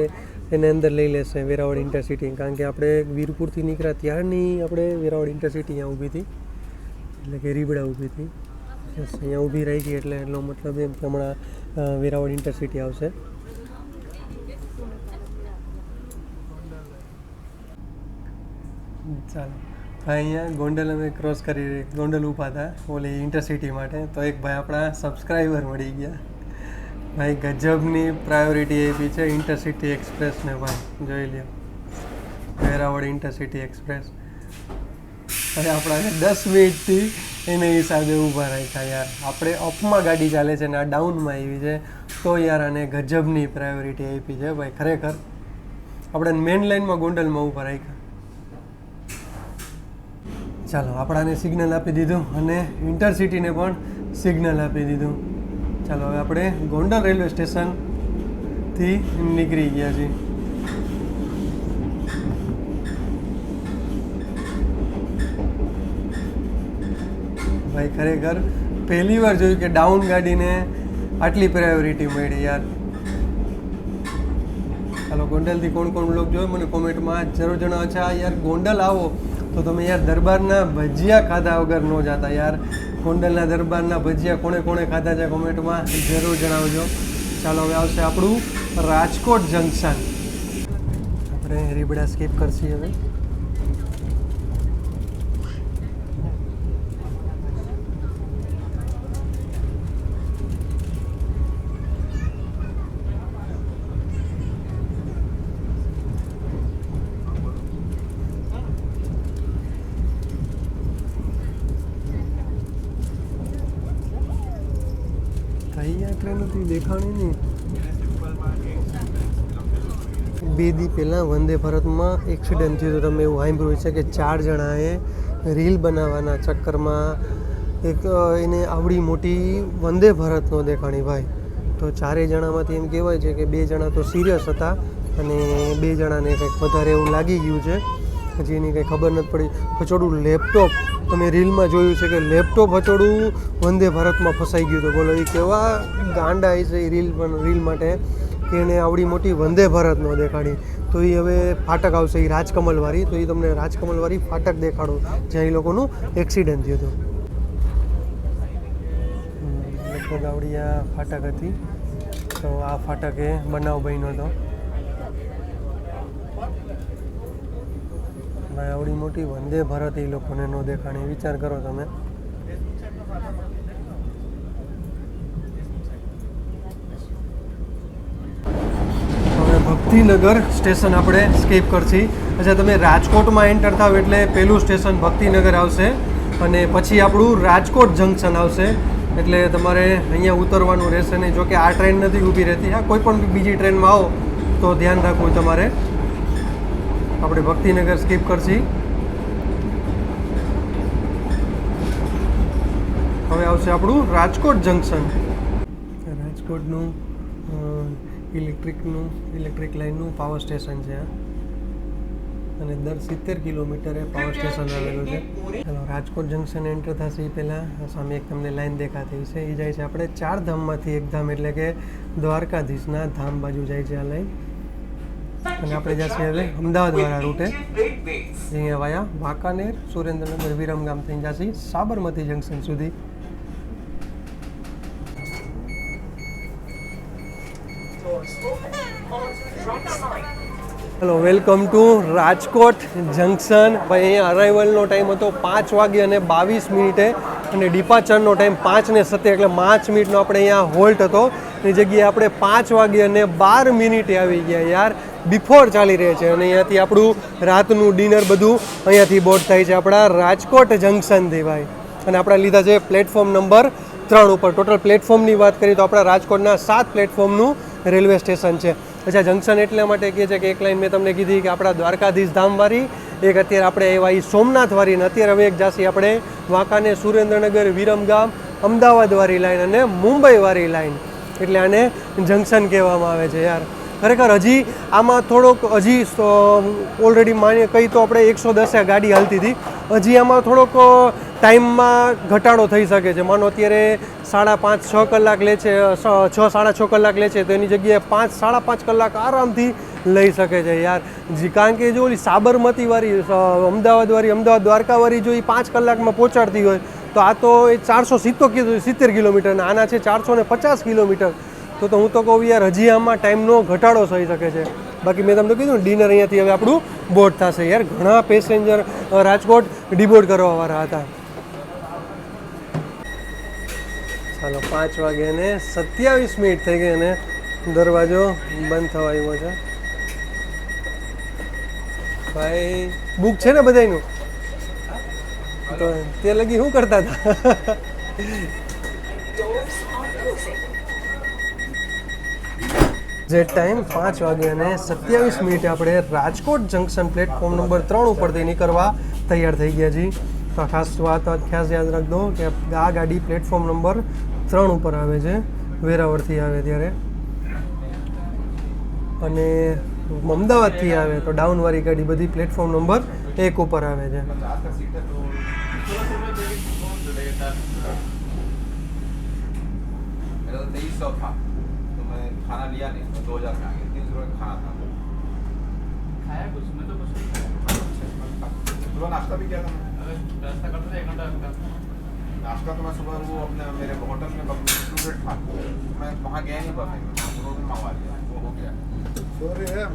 એને અંદર લઈ લેશે વેરાવળ ઇન્ટરસિટી. કારણ કે આપણે વીરપુરથી નીકળ્યા ત્યારની આપણે વેરાવળ ઇન્ટરસિટી અહીંયા ઊભી હતી, એટલે કે રીબડા ઊભી હતી. અહીંયા ઊભી રહી ગઈ એટલે એટલો મતલબ એમ કે હમણાં વેરાવળ ઇન્ટરસિટી આવશે. ચાલો અહીંયા ગોંડલ અમે ક્રોસ કરી, ગોંડલ ઊભા હતા ઓલી ઇન્ટરસિટી માટે. તો એક ભાઈ આપણા સબસ્ક્રાઈબર મળી ગયા. ભાઈ ગજબની પ્રાયોરિટી આપી છે ઇન્ટરસિટી એક્સપ્રેસને. ભાઈ જોઈ લ્યો, વેરાવળ ઇન્ટરસિટી એક્સપ્રેસ. હવે આપણાને 10 મિનિટથી એને હિસાબે ઊભા રાખ્યા. યાર આપણે અપમાં ગાડી ચાલે છે ને આ ડાઉનમાં આવી છે, તો યાર આને ગજબની પ્રાયોરિટી આપી છે ભાઈ. ખરેખર આપણે મેઇન લાઇનમાં ગોંડલમાં ઊભા રાખ્યા. ચાલો આપણાને સિગ્નલ આપી દીધું અને ઇન્ટરસિટીને પણ સિગ્નલ આપી દીધું. ચાલો હવે આપણે ગોંડલ રેલવે સ્ટેશનથી નીકળી ગયા છીએ. ભાઈ ખરેખર પહેલી વાર જોયું કે ડાઉન ગાડીને આટલી પ્રાયોરિટી મળી યાર. ચાલો ગોંડલથી કોણ કોણ લોક જોયો મને કોમેન્ટમાં જરૂર જણાવો. અચ્છા યાર ગોંડલ આવો તો તમે યાર દરબારના ભજીયા ખાધા વગર ન જાતા યાર. ગોંડલના દરબારના ભજીયા કોણે કોણે ખાધા છે કોમેન્ટમાં જરૂર જણાવજો. ચાલો હવે આવશે આપણું રાજકોટ જંકશન. આપણે રીબડા સ્કીપ કરશી હવે. ટ્રેન હતી દેખાણી નહીં. 2 દી પહેલાં વંદે ભારતમાં એક્સિડન્ટ થયું. તો તમે એવું સાંભળ્યું છે કે 4 જણાએ રીલ બનાવવાના ચક્કરમાં એને આવડી મોટી વંદે ભારત ન દેખાણી ભાઈ. તો 4 જણામાંથી એમ કહેવાય છે કે 2 જણા તો સિરિયસ હતા અને 2 જણાને કંઈક વધારે એવું લાગી ગયું છે. હજી એની કંઈ ખબર નથી પડી. હચોડું લેપટોપ તમે રીલમાં જોયું છે કે લેપટોપ હચોડું વંદે ભારતમાં ફસાઈ ગયું. તો બોલો એ કેવા ગાંડા છે એ રીલ માટે કે એને આવડી મોટી વંદે ભારત ન દેખાડી. તો એ હવે ફાટક આવશે એ રાજકમલવાળી. તો એ તમને રાજકમલવાળી ફાટક દેખાડો જ્યાં એ લોકોનું એક્સિડન્ટ થયું હતું. લગભગ આવડી આ ફાટક હતી. તો આ ફાટકે બનાવ બન્યો હતો. ભાઈ આવડી મોટી વંદે ભારત એ લોકોને ન દેખાણી. વિચાર કરો તમે. હવે ભક્તો ભક્તિનગર સ્ટેશન આપણે સ્કીપ કરશી. અચ્છા, તમે રાજકોટમાં એન્ટર થાવ એટલે પહેલું સ્ટેશન ભક્તિનગર આવશે અને પછી આપણું રાજકોટ જંકશન આવશે. એટલે તમારે અહીંયા ઉતરવાનું રહેશે નહીં. જોકે આ ટ્રેન નથી ઊભી રહેતી. હા, કોઈ પણ બીજી ટ્રેનમાં આવો તો ધ્યાન રાખવું તમારે. આપણે ભક્તિનગર સ્કીપ કરશી. હવે આવશે આપણું રાજકોટ જંકશન. રાજકોટનું ઇલેક્ટ્રિક લાઇનનું પાવર સ્ટેશન છે અને દર 70 કિલોમીટરે પાવર સ્ટેશન આવેલું છે. ચાલો, રાજકોટ જંકશન એન્ટર થશે એ પહેલાં સામે એક તમને લાઈન દેખાતી છે. એ જાય છે આપણે 4 ધામમાંથી એક ધામ એટલે કે દ્વારકાધીશના ધામ બાજુ જાય છે આ લાઈન. અને આપણે જશે હવે અમદાવાદવાળા રૂટે. અહીંયા વાયા વાંકાનેર, સુરેન્દ્રનગર, વિરમગામ થઈને જશે સાબરમતી જંકશન સુધી. Hello, welcome to Rajkot junction. ભાઈ, અહીંયા અરાઇવલનો ટાઈમ હતો 5:22 અને ડિપાર્ચરનો ટાઈમ 5:07 એટલે 5 મિનિટનો આપણે અહીંયા હોલ્ટ હતો. એ જગ્યાએ આપણે 5:12 આવી ગયા યાર. બિફોર ચાલી રહે છે અને અહીંયાથી આપણું રાતનું ડિનર બધું અહીંયાથી બોર્ડ થાય છે આપણા રાજકોટ જંકશનથી ભાઈ. અને આપણે લીધા છે પ્લેટફોર્મ નંબર 3 ઉપર. ટોટલ પ્લેટફોર્મની વાત કરીએ તો આપણા રાજકોટના 7 પ્લેટફોર્મનું રેલવે સ્ટેશન છે. અચ્છા, જંકશન એટલા માટે કહે છે કે એક લાઈન મેં તમને કીધી કે આપણા દ્વારકાધીશ ધામવાળી, એક અત્યારે આપણે એવા એ સોમનાથવાળી, અને અત્યારે હવે એક જાસી આપણે વાંકાનેર, સુરેન્દ્રનગર, વિરમગામ, અમદાવાદવાળી લાઈન અને મુંબઈવાળી લાઈન. એટલે આને જંકશન કહેવામાં આવે છે યાર. ખરેખર હજી આમાં થોડોક ઓલરેડી માની કહી તો આપણે 110 ગાડી હાલતી હતી. હજી આમાં થોડોક ટાઈમમાં ઘટાડો થઈ શકે છે. માનો અત્યારે 5.5-6 કલાક લે છે, 6-6.5 કલાક લે છે, તો એની જગ્યાએ 5-5.5 કલાક આરામથી લઈ શકે છે યાર. કારણ કે જો ઓલી સાબરમતીવાળી અમદાવાદવાળી, અમદાવાદ દ્વારકાવાળી જો એ 5 કલાકમાં પહોંચાડતી હોય તો આ તો એ 470 કિલોમીટર અને આના છે 450 કિલોમીટર. તો હું તો કહું યાર, હજી આમાં ટાઈમનો ઘટાડો થઈ શકે છે. બાકી મેં તમને કીધું ડિનર અહીંયાથી હવે આપણું બોર્ડ થશે યાર. ઘણા પેસેન્જર રાજકોટ ડિબોર્ડ કરવાવાળા હતા. ચાલો, 5:27 થઈ ગઈ અને દરવાજો બંધ થવા આવ્યો છે ભાઈ. બુક છે ને બધાયનું? તો તે લગી શું કરતા હતા? જે ટાઈમ 5:27 આપણે રાજકોટ જંકશન પ્લેટફોર્મ નંબર 3 ઉપરથી નીકળવા તૈયાર થઈ ગયા છીએ. તો ખાસ વાત ખાસ યાદ રાખજો કે આ ગાડી પ્લેટફોર્મ નંબર 3 ઉપર આવે છે, વેરાવળથી આવે ત્યારે. અને અમદાવાદથી આવે તો ડાઉનવાળી ગાડી બધી પ્લેટફોર્મ નંબર 1 ઉપર આવે છે. खाना लिया नहीं, 2000 में आ गया, 300 रुपये खाना था। खाया कुछ में तो कुछ सुबह नाश्ता भी किया था मैंने। नाश्ता करते थे 1 घंटा लगता। नाश्ता तो मैं सुबह वो अपने मेरे होटल में इंक्लूडेड था, मैं वहाँ गया नहीं बस, रोड में मंगवा लिया, वो हो गया। सॉरी है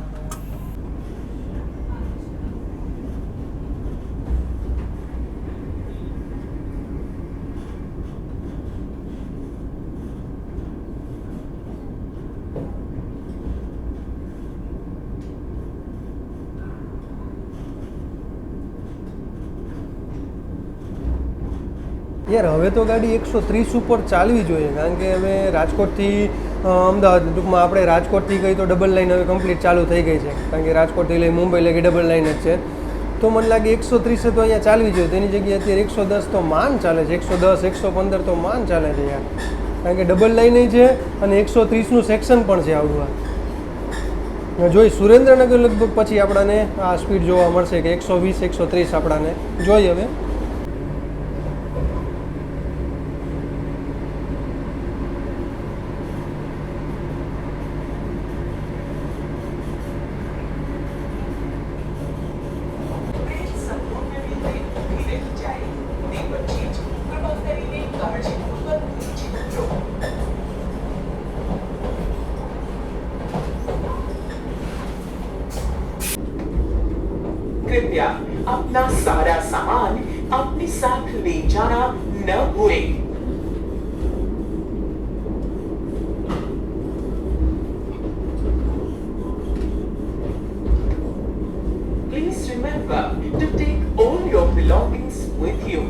યાર. હવે તો ગાડી 130 ઉપર ચાલવી જોઈએ, કારણ કે હવે રાજકોટથી અમદાવાદ, ટૂંકમાં આપણે રાજકોટથી ગઈ તો ડબલ લાઇન હવે કમ્પ્લીટ ચાલુ થઈ ગઈ છે, કારણ કે રાજકોટથી લઈ મુંબઈ લગી ડબલ લાઇન જ છે. તો મને લાગે 130 તો અહીંયા ચાલવી જોઈએ. તેની જગ્યાએ અત્યારે 110 તો માન ચાલે છે, 110, 115 તો માન ચાલે છે યાર, કારણ કે ડબલ લાઇન છે અને 130નું સેક્શન પણ છે આવડું. જોઈ સુરેન્દ્રનગર લગભગ પછી આપણાને આ સ્પીડ જોવા મળશે કે 120, 130 આપણાને જોઈ. હવે कृपया अपना सारा सामान अपने साथ ले जाना न भूलें। remember to take all your belongings with you.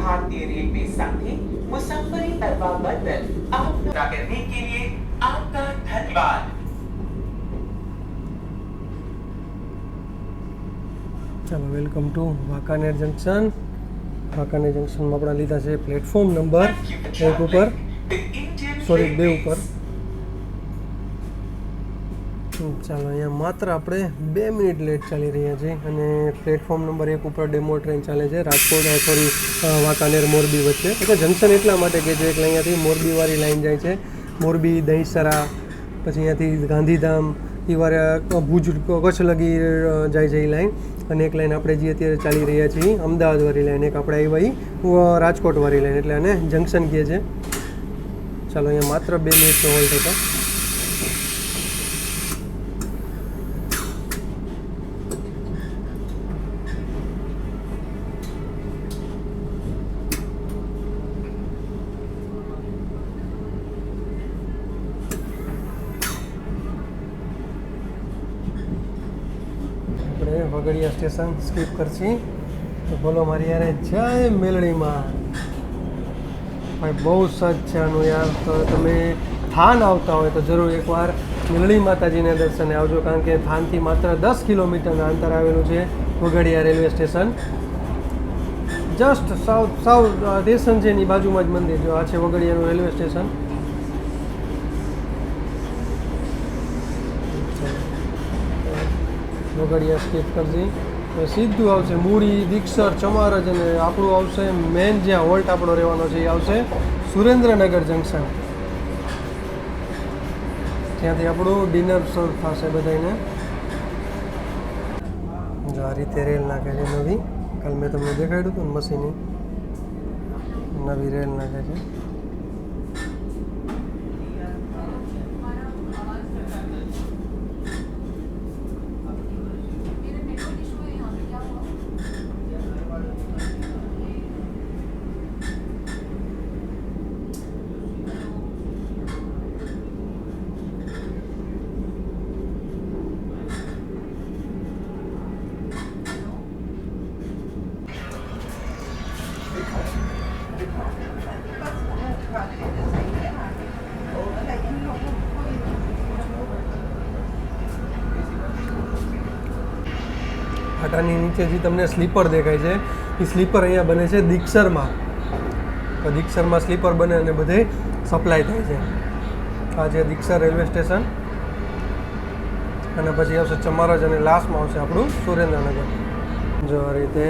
भारतीय रेलवे સાથે મુસાફરી કરવા બદલ આપના કરને કે लिए आपका धन्यवाद. ચાલો welcome to Wankaner junction. Wankaner જંકશનમાં આપણે લીધા છે પ્લેટફોર્મ નંબર 1 ઉપર, સોરી 2 ઉપર. ચાલો અહીંયા માત્ર આપણે 2 મિનિટ લેટ ચાલી રહ્યા છીએ અને પ્લેટફોર્મ નંબર 1 ઉપર ડેમો ટ્રેન ચાલે છે રાજકોટ સોરી વાંકાનેર મોરબી વચ્ચે. એટલે જંકશન એટલા માટે કે જે અહીંયાથી મોરબીવાળી લાઈન જાય છે, મોરબી દહીસરા, પછી અહીંયાથી ગાંધીધામ એ વાળા ભુજ કચ્છ લગી જાય છે એ લાઈન. અને એક લાઈન આપણે જે અત્યારે ચાલી રહ્યા છીએ અમદાવાદવાળી લાઈન, એક આપણે આવી રાજકોટવાળી લાઈન, એટલે આને જંકશન કહે છે. ચાલો અહીંયા માત્ર 2 મિનિટનો હોલ્ટ હતો. વગડિયા સ્ટેશન સ્કીપ કરશી તો બોલો મારી યાર જય મેલડીમાં. ભાઈ બહુ સજ છે આનું યાર. તો તમે થાન આવતા હોય તો જરૂર એકવાર મેલડી માતાજીને દર્શને આવજો, કારણ કે થાનથી માત્ર 10 કિલોમીટરના અંતર આવેલું છે વગડિયા રેલવે સ્ટેશન. જસ્ટ સાવ સ્ટેશન છે એની બાજુમાં જ મંદિર. જો આ છે વગડિયાનું રેલવે સ્ટેશન. વગડિયા સ્કીપ કરજી તો સીધું આવશે મૂળી, દીક્ષર, ચમારજ અને આપણું આવશે મેન જ્યાં હોલ્ટ આપણો રહેવાનો છે એ આવશે સુરેન્દ્રનગર જંકશન. ત્યાંથી આપણું ડિનર સર્વ થશે બધાને. જો આ રીતે રેલ નાખે છે નવી. કાલ મેં તમને દેખાડ્યું હતું ને મશીનની નવી રેલ નાખે છે. ફાટાની નીચે જે તમને સ્લીપર દેખાય છે એ સ્લીપર અહીંયા બને છે દીક્ષરમાં. તો દીક્ષરમાં સ્લીપર બને અને બધે સપ્લાય થાય છે. આ છે દીક્ષર રેલવે સ્ટેશન અને પછી આવશે ચમારજ અને લાસ્ટમાં આવશે આપણું સુરેન્દ્રનગર. જો આ રીતે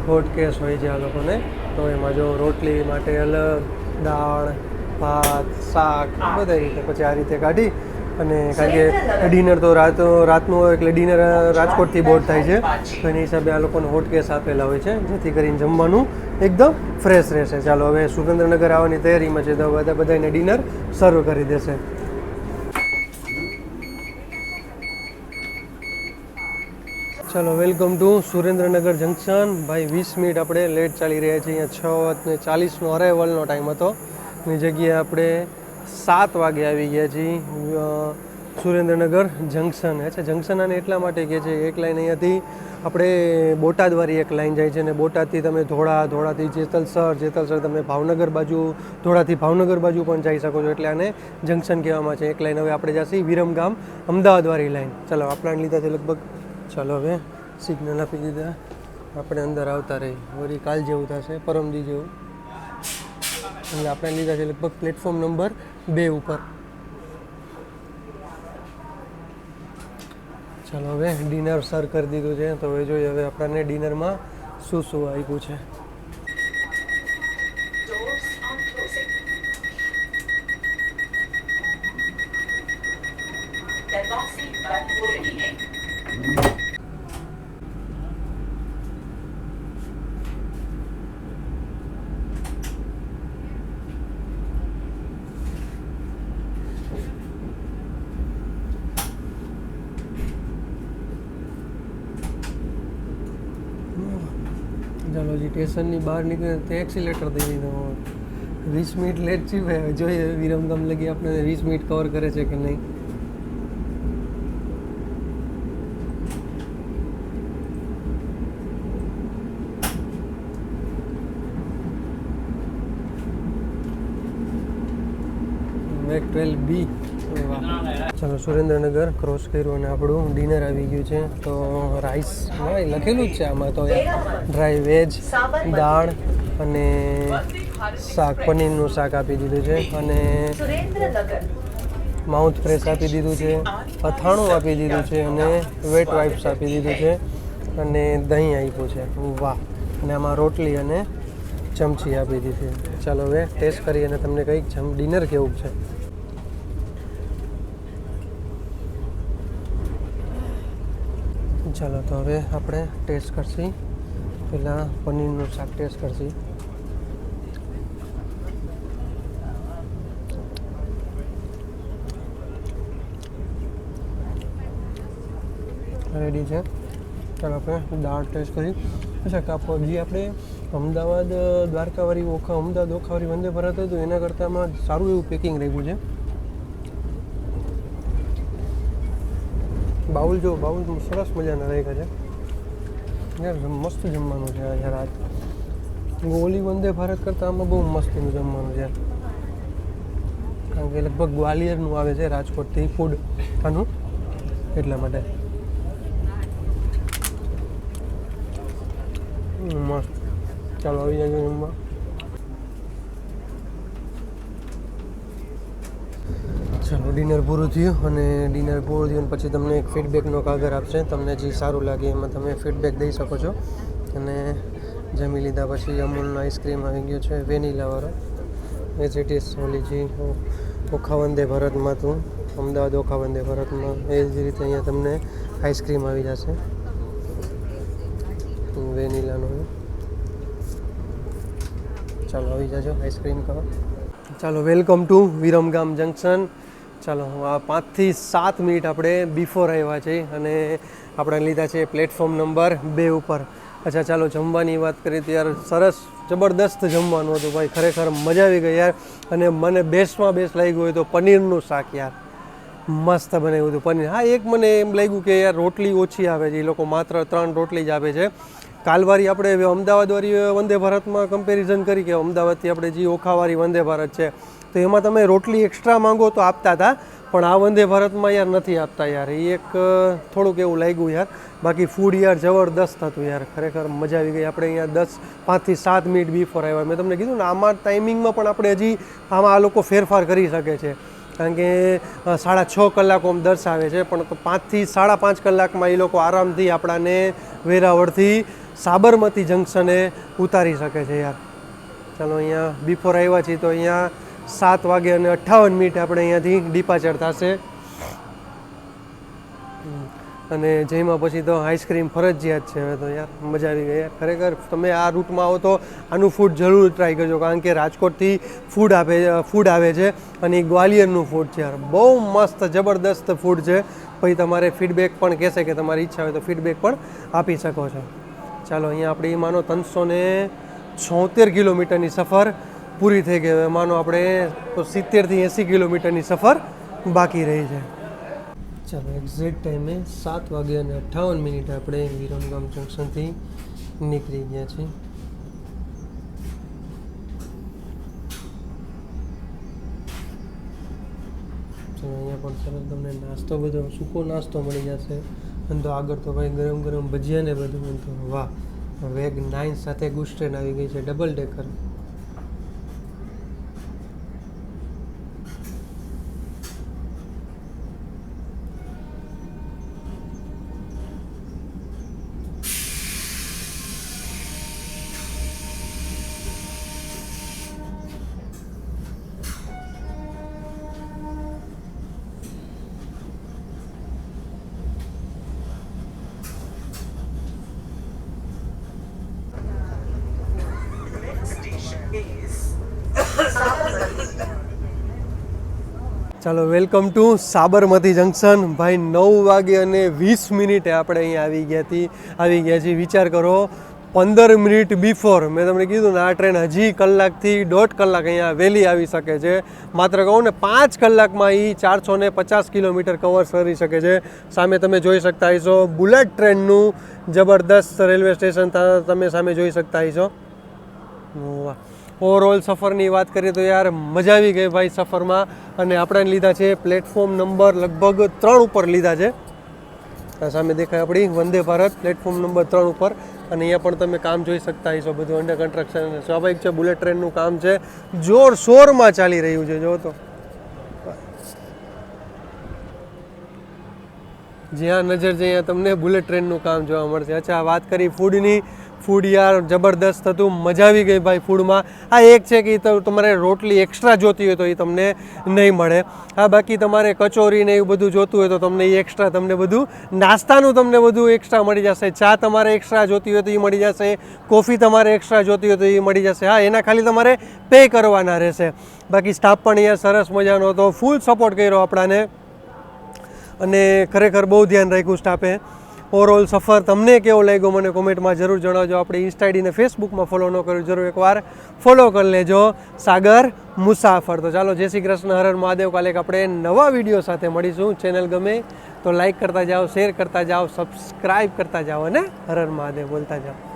હોટ કેસ હોય છે આ લોકોને. તો એમાં જો રોટલી માટે અલગ, દાળ, ભાત, શાક બધા રીતે પછી આ રીતે કાઢી અને કારણ કે ડિનર તો રાતનું હોય એટલે ડિનર રાજકોટથી બોર્ડ થાય છે, તો એની હિસાબે આ લોકોને હોટ કેસ આપેલા હોય છે જેથી કરીને જમવાનું એકદમ ફ્રેશ રહેશે. ચાલો હવે સુરેન્દ્રનગર આવવાની તૈયારીમાં છે તો બધાને ડિનર સર્વ કરી દેશે. ચાલો વેલકમ ટુ સુરેન્દ્રનગર જંકશન. ભાઈ 20 મિનિટ આપણે લેટ ચાલી રહ્યા છીએ. અહીંયા 6:40નો અરાઇવલનો ટાઈમ હતો. એની જગ્યાએ આપણે 7 વાગે આવી ગયા છીએ સુરેન્દ્રનગર જંકશન. અચ્છા જંકશન આને એટલા માટે કહે છે, એક લાઈન અહીંયાથી આપણે બોટાદવાળી એક લાઈન જાય છે અને બોટાદથી તમે ધોળાથી જેતલસર તમે ભાવનગર બાજુ ધોળાથી ભાવનગર બાજુ પણ જઈ શકો છો, એટલે આને જંકશન કહેવામાં છે. એક લાઈન હવે આપણે જઈશું વિરમગામ અમદાવાદવાળી લાઈન. ચાલો આપણા લીધા છે લગભગ. ચાલો હવે સિગ્નલ આપી દીધા, આપણે અંદર આવતા રહી. વળી કાલ જેવું થશે, પરમદી જેવું. અને આપણે લીધા છે લગભગ પ્લેટફોર્મ નંબર 2 ઉપર. ચાલો હવે ડિનર સર્વ કરી દીધું છે તો હવે જોઈએ હવે આપણને ડિનરમાં શું આપ્યું છે. Doors are closing. दरवाजे बंद हो रही हैं. ચાલો જી સ્ટેશનની બહાર નીકળે તે એક્સિલેટર દઈ દીધો. 20 મિનિટ લેટ છે ભાઈ. જોઈએ વિરમગામ લગી આપણે 20 મિનિટ કવર કરે છે કે નહીં. Make 12B. ચાલો સુરેન્દ્રનગર ક્રોસ કર્યું અને આપણું ડિનર આવી ગયું છે. તો રાઈસ લખેલું જ છે આમાં તો ડ્રાય વેજ, દાળ અને શાક, પનીરનું શાક આપી દીધું છે અને માઉથ ફ્રેશ આપી દીધું છે, અથાણું આપી દીધું છે અને વેટ વાઇપ્સ આપી દીધું છે અને દહીં આપ્યું છે. વાહ. અને આમાં રોટલી અને ચમચી આપી દીધી. ચાલો હવે ટેસ્ટ કરી અને તમને કંઈક ડિનર કેવું છે. ચાલો તો હવે આપણે ટેસ્ટ કરશી. પહેલાં પનીરનું શાક ટેસ્ટ કરશી. રેડી છે. ચાલો આપણે દાળ ટેસ્ટ કરી. અચ્છા કાપો જે આપણે અમદાવાદ દ્વારકાવાળી અમદાવાદ ઓખાવાળી વંદે ભારત હતું એના કરતાં આમાં સારું એવું પેકિંગ રહ્યું છે. બાઉલ સરસ મજાના રાખ્યા છે યાર. મસ્ત જમવાનું છે યાર. આજ ઓલી વંદે ભારત કરતાં આમાં બહુ મસ્તીનું જમવાનું છે. કારણ કે લગભગ ગ્વાલિયરનું આવે છે રાજકોટથી ફૂડ આનું, એટલા માટે મસ્ત. ચાલો આવી જાય જમવા. ચાલો ડિનર પૂરું થયું અને ડિનર પૂરું થયું પછી તમને એક ફીડબેકનો કાગળ આપશે. તમને જે સારું લાગે એમાં તમે ફીડબેક દઈ શકો છો. અને જમી લીધા પછી અમૂલનો આઈસ્ક્રીમ આવી ગયો છે વેનીલાવાળો. એઝ ઇટ ઇઝ ઓલી જે ઓખા વંદે ભારતમાં હતું અમદાવાદ ઓખા વંદે ભારતમાં એ જ રીતે અહીંયા તમને આઈસ્ક્રીમ આવી જશે વેનીલાનો. ચાલો આવી જાજો આઈસ્ક્રીમ ખાવા. ચાલો વેલકમ ટુ વિરમગામ જંકશન. ચાલો આ 5 થી 7 મિનિટ આપણે બિફોર આવ્યા છીએ અને આપણે લીધા છે પ્લેટફોર્મ નંબર 2 ઉપર. અચ્છા ચાલો જમવાની વાત કરીએ તો યાર સરસ જબરદસ્ત જમવાનું હતું ભાઈ. ખરેખર મજા આવી ગઈ યાર. અને મને બેસ્ટમાં બેસ્ટ લાગ્યું હોય તો પનીરનું શાક યાર મસ્ત બનાવ્યું હતું પનીર. હા એક મને એમ લાગ્યું કે યાર રોટલી ઓછી આવે છે. એ લોકો માત્ર 3 રોટલી જ આપે છે. કાલવારી આપણે અમદાવાદવાળી વંદે ભારતમાં કમ્પેરિઝન કરી કે અમદાવાદથી આપણે જે ઓખાવાળી વંદે ભારત છે તો એમાં તમે રોટલી એક્સ્ટ્રા માંગો તો આપતા હતા, પણ આ વંદે ભારતમાં યાર નથી આપતા યાર. એ એક થોડુંક એવું લાગ્યું યાર. બાકી ફૂડ યાર જબરદસ્ત હતું યાર. ખરેખર મજા આવી ગઈ. આપણે અહીંયા 5 થી 7 મિનિટ બિફોર આવ્યા. મેં તમને કીધું ને આમાં ટાઈમિંગમાં પણ આપણે હજી આમાં આ લોકો ફેરફાર કરી શકે છે. કારણ કે 6.5 કલાક આમ દર્શાવે છે, પણ 5 થી 5.5 કલાકમાં એ લોકો આરામથી આપણાને વેરાવળથી સાબરમતી જંકશને ઉતારી શકે છે યાર. ચાલો અહીંયા બિફોર આવ્યા છીએ તો અહીંયા 7:58 આપણે અહીંયાથી ડિપાર્ચર થશે. અને જેમાં પછી તો આઈસ્ક્રીમ ફરજિયાત છે. હવે તો યાર મજા આવી ગઈ યાર. ખરેખર તમે આ રૂટમાં આવો તો આનું ફૂડ જરૂર ટ્રાય કરજો. કારણ કે રાજકોટથી ફૂડ આવે છે અને એ ગ્વાલિયરનું ફૂડ છે યાર. બહુ મસ્ત જબરદસ્ત ફૂડ છે. પછી તમારે ફીડબેક પણ કહેશે કે તમારી ઈચ્છા હોય તો ફીડબેક પણ આપી શકો છો. ચાલો અહીંયા આપણે માનો 376 કિલોમીટરની સફર પૂરી થઈ ગઈ. હવે માનો આપણે 70 થી 80 કિલોમીટરની સફર બાકી રહી છે. ચાલો એક્ઝેક્ટ ટાઈમે 7:58 આપણે વિરમગામ જંકશનથી નીકળી ગયા છીએ. ચાલો અહીંયા પણ સરસ તમને નાસ્તો બધો સૂકો નાસ્તો મળી જશે. અને તો આગળ તો ભાઈ ગરમ ગરમ ભજીયા ને બધું. તો વાહ. વેગ 9 સાથે ગુસ્ટ્રેન આવી ગઈ છે ડબલ ડેકર. ચાલો વેલકમ ટુ સાબરમતી જંકશન. ભાઈ 9:20 આપણે અહીંયા આવી ગયા છીએ. વિચાર કરો 15 મિનિટ બિફોર મેં તમને કીધું ને આ ટ્રેન હજી કલાકથી 1.5 કલાક અહીંયા વહેલી આવી શકે છે. માત્ર કહું ને 5 કલાકમાં એ 450 કિલોમીટર કવર કરી શકે છે. સામે તમે જોઈ શકતા હશો બુલેટ ટ્રેનનું જબરદસ્ત રેલવે સ્ટેશન તમે સામે જોઈ શકતા હશો. વાહ, ઓવરઓલ સફરની વાત કરીએ તો યાર મજા આવી ગઈ ભાઈ સફરમાં. અને આપણે લીધા છે પ્લેટફોર્મ નંબર લગભગ 3 ઉપર લીધા છે. આ સામે દેખાય આપણી વંદે ભારત પ્લેટફોર્મ નંબર 3 ઉપર. અને અહીંયા પણ તમે કામ જોઈ શકતા હશો, બધું અંડર કન્સ્ટ્રક્શન. સ્વાભાવિક છે, બુલેટ ટ્રેનનું કામ છે, જોરશોરમાં ચાલી રહ્યું છે. જો તો જ્યાં નજર છે ત્યાં તમને બુલેટ ટ્રેનનું કામ જોવા મળશે. અચ્છા, વાત કરી ફૂડની. ફૂડ યાર જબરદસ્ત હતું, મજા આવી ગઈ ભાઈ ફૂડમાં. આ એક છે કે તમારે રોટલી એક્સ્ટ્રા જોતી હોય તો એ તમને નહીં મળે. હા, બાકી તમારે કચોરી ને એવું બધું જોતું હોય તો તમને એ એક્સ્ટ્રા, તમને બધું નાસ્તાનું તમને બધું એક્સ્ટ્રા મળી જશે. ચા તમારે એક્સ્ટ્રા જોતી હોય તો એ મળી જશે. કોફી તમારે એક્સ્ટ્રા જોતી હોય તો એ મળી જશે. હા, એના ખાલી તમારે પે કરવાના રહેશે. બાકી સ્ટાફ પણ અહીંયા સરસ મજાનો હતો, ફૂલ સપોર્ટ કર્યો આપણાને અને ખરેખર બહુ ધ્યાન રાખ્યું સ્ટાફે. ઓવરઓલ સફર તમને કેવો લાગ્યો મને કોમેન્ટમાં જરૂર જણાવજો. આપણે ઇન્સ્ટા આઈડીને ફેસબુકમાં ફોલો ન કર્યું જરૂર એકવાર ફોલો કરી લેજો, સાગર મુસાફર. તો ચાલો, જય શ્રી કૃષ્ણ, હર હર મહાદેવ. કાલે આપણે નવા વિડીયો સાથે મળીશું. ચેનલ ગમે તો લાઈક કરતા જાઓ, શેર કરતા જાઓ, સબસ્ક્રાઈબ કરતા જાઓ અને હર હર મહાદેવ બોલતા જાઓ.